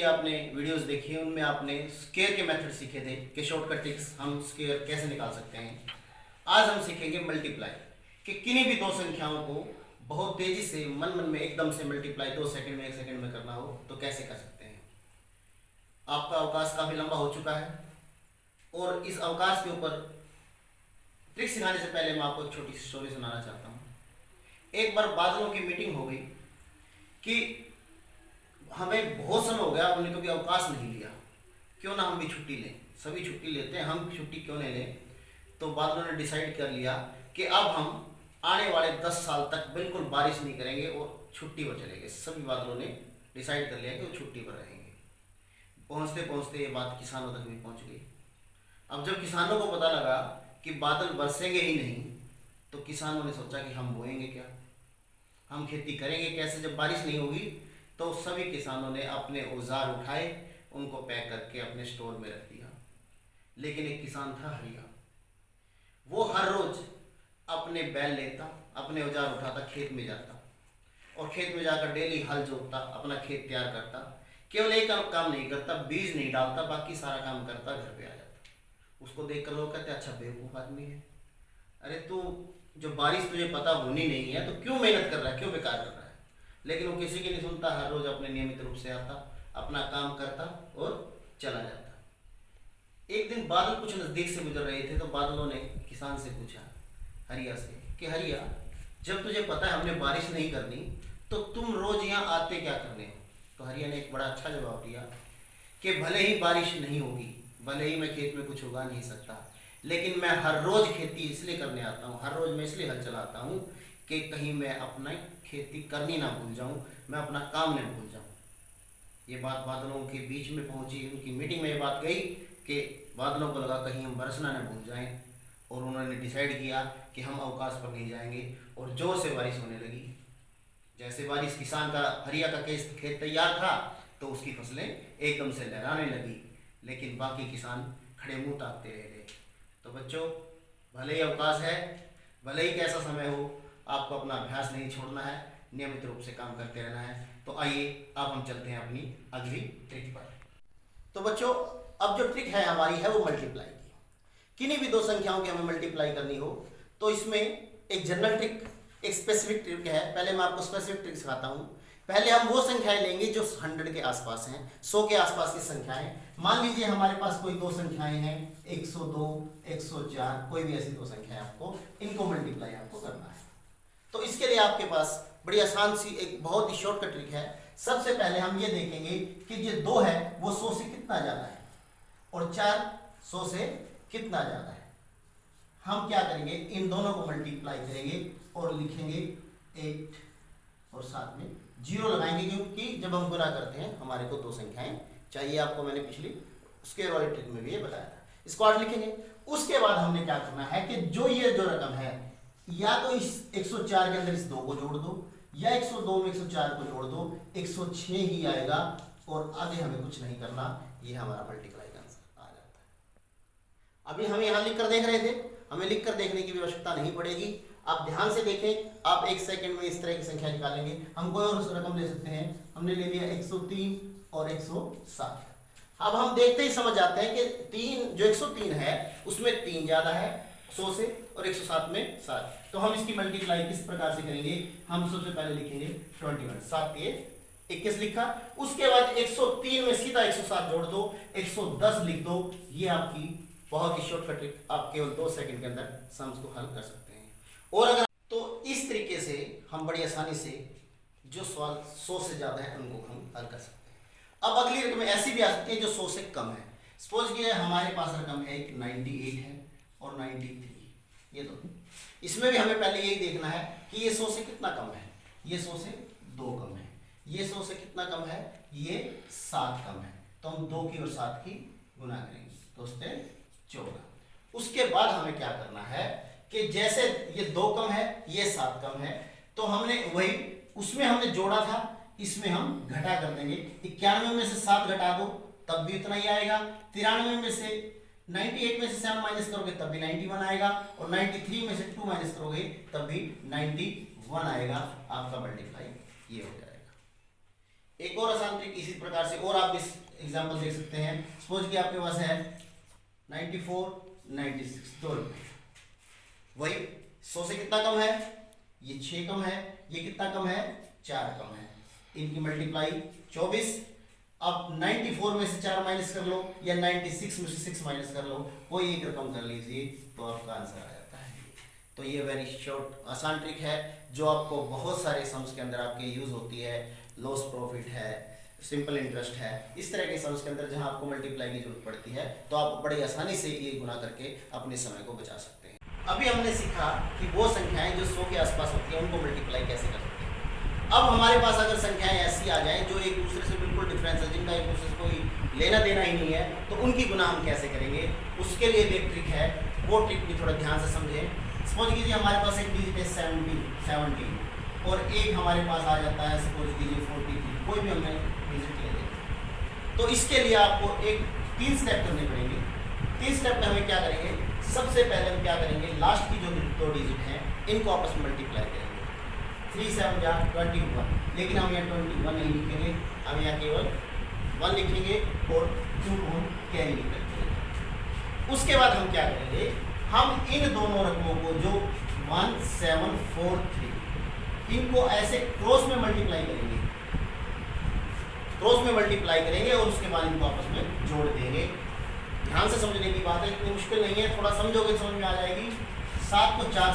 भी आपने वीडियोस देखी हैं उनमें आपने स्क्वायर के मेथड सीखे थे कि शॉर्टकट ट्रिक्स हम स्क्वायर कैसे निकाल सकते हैं। आज हम सीखेंगे मल्टीप्लाई कि किन्हीं भी दो संख्याओं को बहुत तेजी से मन में एकदम से मल्टीप्लाई 2 सेकंड में 1 सेकंड में करना हो तो कैसे कर सकते हैं। आपका अवकाश काफ़ी लंबा हो चुका है और इस अवकाश के ऊपर ट्रिक सिखाने से पहले मैं आपको एक छोटी सी स्टोरी सुनाना चाहता हूँ। एक बार बादलों की मीटिंग हो गई कि हमें बहुत समय हो गया, हमने कभी अवकाश नहीं लिया, क्यों ना हम भी छुट्टी लें। सभी छुट्टी लेते हैं, हम छुट्टी क्यों नहीं लें। तो बादलों ने डिसाइड कर लिया कि अब हम आने वाले 10 साल तक बिल्कुल बारिश नहीं करेंगे और छुट्टी पर चलेंगे। सभी बादलों ने डिसाइड कर लिया कि वो छुट्टी पर रहेंगे। पहुँचते पहुँचते ये बात किसानों तक भी पहुँच गई। अब जब किसानों को पता लगा कि बादल बरसेंगे ही नहीं तो किसानों ने सोचा कि हम बोएंगे क्या, हम खेती करेंगे कैसे जब बारिश नहीं होगी। तो सभी किसानों ने अपने औजार उठाए, उनको पैक करके अपने स्टोर में रख दिया। लेकिन एक किसान था हरिया, वो हर रोज अपने बैल लेता, अपने औजार उठाता, खेत में जाता और खेत में जाकर डेली हल जोतता, अपना खेत तैयार करता। केवल एक काम नहीं करता, बीज नहीं डालता, बाकी सारा काम करता, घर पे आ जाता। उसको देखकर लोग कहते अच्छा बेवकूफ आदमी है, अरे तू जो बारिश तुझे पता होनी नहीं है तो क्यों मेहनत कर रहा है, क्यों बेकार कर रहा है। लेकिन वो किसी की नहीं सुनता, हर रोज अपने नियमित रूप से आता, अपना काम करता और चला जाता। एक दिन बादल कुछ नजदीक से गुजर रहे थे तो बादलों ने किसान से पूछा, हरिया से, कि हरिया जब तुझे पता है हमने बारिश नहीं करनी तो तुम रोज यहाँ आते क्या करने हो। तो हरिया ने एक बड़ा अच्छा जवाब दिया कि भले ही बारिश नहीं होगी, भले ही मैं खेत में कुछ उगा नहीं सकता, लेकिन मैं हर रोज खेती इसलिए करने आता हूँ, हर रोज मैं इसलिए हल चलाता हूँ कि कहीं मैं अपना खेती करनी ना भूल जाऊँ, मैं अपना काम नहीं भूल जाऊँ। ये बात बादलों के बीच में पहुंची, उनकी मीटिंग में ये बात गई कि बादलों को लगा कहीं हम बरसना न भूल जाएं और उन्होंने डिसाइड किया कि हम अवकाश पर नहीं जाएंगे और जोर से बारिश होने लगी। जैसे बारिश, किसान का, हरिया का खेत तैयार था तो उसकी फसलें एकदम से लहराने लगी, लेकिन बाकी किसान खड़े मुंह ताकते रह गए। तो बच्चों, भले ही अवकाश है, भले ही कैसा समय हो, आपको अपना अभ्यास नहीं छोड़ना है, नियमित रूप से काम करते रहना है। तो आइए अब हम चलते हैं अपनी अगली ट्रिक पर। तो बच्चों, अब जो ट्रिक है हमारी है वो मल्टीप्लाई की। किन्हीं भी दो संख्याओं की हमें मल्टीप्लाई करनी हो तो इसमें एक जनरल ट्रिक, एक स्पेसिफिक ट्रिक है। पहले मैं आपको स्पेसिफिक ट्रिक सिखाता हूँ। पहले हम वो संख्याएं लेंगे जो 100 के आसपास हैं, 100 के आसपास की संख्याएं। मान लीजिए हमारे पास कोई दो संख्याएं हैं 102, 104, कोई भी ऐसी दो संख्याएं, आपको इनको मल्टीप्लाई आपको करना है। तो इसके लिए आपके पास बड़ी आसान सी एक बहुत ही शॉर्टकट ट्रिक है। सबसे पहले हम ये देखेंगे कि जो 2 है वो 100 से कितना ज्यादा है और 4 100 से कितना ज्यादा है। हम क्या करेंगे, इन दोनों को मल्टीप्लाई करेंगे और लिखेंगे 8 और साथ में 0 लगाएंगे, क्योंकि जब हम गुणा करते हैं हमारे को दो संख्याएं चाहिए। आपको मैंने पिछली स्क्वायर वाली ट्रिक में भी ये बताया था। इसको 8 लिखेंगे। उसके बाद हमने क्या करना है कि ये जो रकम है, या तो इस 104 के अंदर इस 2 को जोड़ दो, या 102 में 104 को जोड़ दो, 106 ही आएगा और आगे हमें कुछ नहीं करना। ये हमारा मल्टीप्लाई का आंसर आ जाता है। अभी हम यहाँ लिख कर देख रहे थे, हमें लिख कर देखने की भी आवश्यकता नहीं पड़ेगी। आप ध्यान से देखें, आप 1 सेकंड में इस तरह की संख्या निकालेंगे। हम कोई और रकम ले सकते हैं, हमने ले लिया 103 और 107। अब हम देखते ही समझ जाते हैं कि 3 जो 103 है उसमें 3 ज्यादा है 100 से और 107 में 7। तो हम इसकी मल्टीप्लाई किस प्रकार से करेंगे, हम सबसे पहले लिखेंगे 21, 7 के 21 लिखा। उसके बाद 103 में सीधा 107 जोड़ दो, 110 लिख दो। ये आपकी बहुत ही शॉर्टकट ट्रिक, आप केवल 2 सेकंड के अंदर सम्स को हल कर सकते हैं। और अगर तो इस तरीके से हम बड़ी आसानी से जो सवाल 100 से ज्यादा है उनको हम हल कर सकते हैं। अब अगली रकम ऐसी भी आ सकती है जो 100 से कम है। सपोज कि हमारे पास रकम है 98 है और 93, ये दो। इसमें भी हमें पहले यही देखना है कि ये 100 से कितना कम है। ये 100 से 2 कम है। ये 100 से कितना कम है, ये 7 कम है। तो हम 2 की और 7 की गुना करेंगे तो उससे 14। उसके बाद हमें क्या करना है कि जैसे ये 2 कम है, ये 7 कम है, तो हमने वही उसमें हमने जोड़ा था, इसमें हम घटा कर देंगे। 91 में से 7 घटा दो तब भी उतना ही आएगा। 93 में से 98 में से 7 माइनस करोगे तब भी 91 आएगा और 93 में से 2 माइनस करोगे तब भी 91 आएगा। आपका मल्टीप्लाई ये हो जाएगा। एक और आसान ट्रिक इसी प्रकार से और आप इस एग्जांपल देख सकते हैं। सपोज कि आपके पास है 94, 96 दो रुपये, वही 100 से कितना कम है, ये 6 कम है, ये कितना कम है, 4 कम है, इनकी मल्टीप्लाई 24। अब 94 में से 4 माइनस कर लो या 96 में से 6 माइनस कर लो, कोई एक रकम कर लीजिए तो आपका आंसर आ जाता है। तो ये वेरी शॉर्ट आसान ट्रिक है जो आपको बहुत सारे सम्स के अंदर आपके यूज होती है। लॉस प्रॉफिट है, सिंपल इंटरेस्ट है, इस तरह के सम्स के अंदर जहां आपको मल्टीप्लाई की जरूरत पड़ती है तो आप बड़ी आसानी से ये गुना करके अपने समय को बचा सकते हैं। अभी हमने सीखा कि वो संख्याएं जो 100 के आसपास होती हैं उनको मल्टीप्लाई कैसे कर सकते हैं। अब हमारे पास अगर संख्याएं ऐसी आ जाएं जो एक दूसरे से बिल्कुल डिफरेंस है, जिनका एक दूसरे से कोई लेना देना ही नहीं है, तो उनकी गुना हम कैसे करेंगे, उसके लिए भी एक ट्रिक है। वो ट्रिक भी थोड़ा ध्यान से समझें। सपोज कीजिए हमारे पास एक डिजिट है 17 और एक हमारे पास आ जाता है सपोज कीजिए 43, कोई भी हमने डिजिट ले लें। तो इसके लिए आपको एक 3 स्टेप करने पड़ेंगे। 3 स्टेप में हमें क्या करेंगे, सबसे पहले हम क्या करेंगे, लास्ट की जो 2 डिजिट हैं इनको आपस में मल्टीप्लाई करेंगे। 3 7 जा 21, लेकिन हम यहाँ 21 नहीं लिखेंगे, हम यहाँ केवल 1 लिखेंगे और 2 को हम कैरी निकलेंगे। उसके बाद हम क्या करेंगे, हम इन दोनों रकमों को जो 1743 इनको ऐसे क्रॉस में मल्टीप्लाई करेंगे, क्रॉस में मल्टीप्लाई करेंगे और उसके बाद इनको आपस में जोड़ देंगे। ध्यान से समझने की बात है, इतनी मुश्किल नहीं है, थोड़ा समझोगे समझ में आ जाएगी। 7 को 4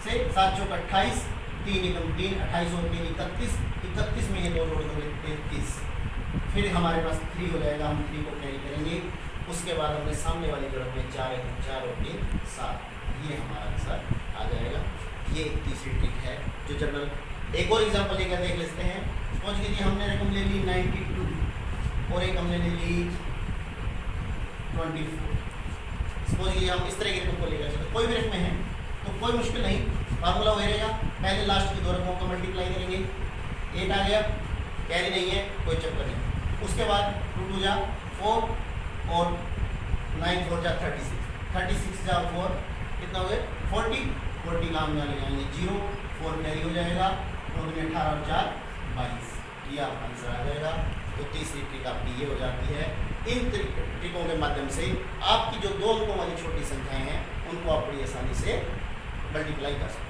से 7 चौक 28, 3 एकम 3, 28 और 3 31, 31 में ये 2 जोड़ दोगे 33, फिर हमारे पास 3 हो जाएगा, हम 3 को कैरी करेंगे। उसके बाद हमने सामने वाली जगह में 4 एकम 4 और 3 7, ये हमारा आंसर आ जाएगा। ये एक तीसरी ट्रिक है जो जनरल। एक और एग्जांपल लेकर देख लेते हैं। समझ लीजिए हमने रकम ले ली 92 और एक हमने ले ली 24। सपोज ये हम इस तरह की रकम को लेकर चलते, कोई भी रकम है तो कोई मुश्किल नहीं, फार्मूला वही रहेगा। पहले लास्ट की 2 रकमों को मल्टीप्लाई करेंगे, 8 आ गया, कैरी नहीं है कोई चक्कर नहीं। उसके बाद 2 2 जा 4 और 9 4 जा 36, 36 जा 4 कितना हो गया 40, 40 का हम यहाँ ले जाएंगे 0, 4 कैरी हो जाएगा, 2 में 18 और 4 22, ये आपका आंसर आ जाएगा। तो तीसरी ट्रिक आपकी ये हो जाती है। इन ट्रिकों के माध्यम से आपकी जो 2 अंकों वाली छोटी संख्याएं हैं उनको आप बड़ी आसानी से मल्टीप्लाई कर सकते हैं।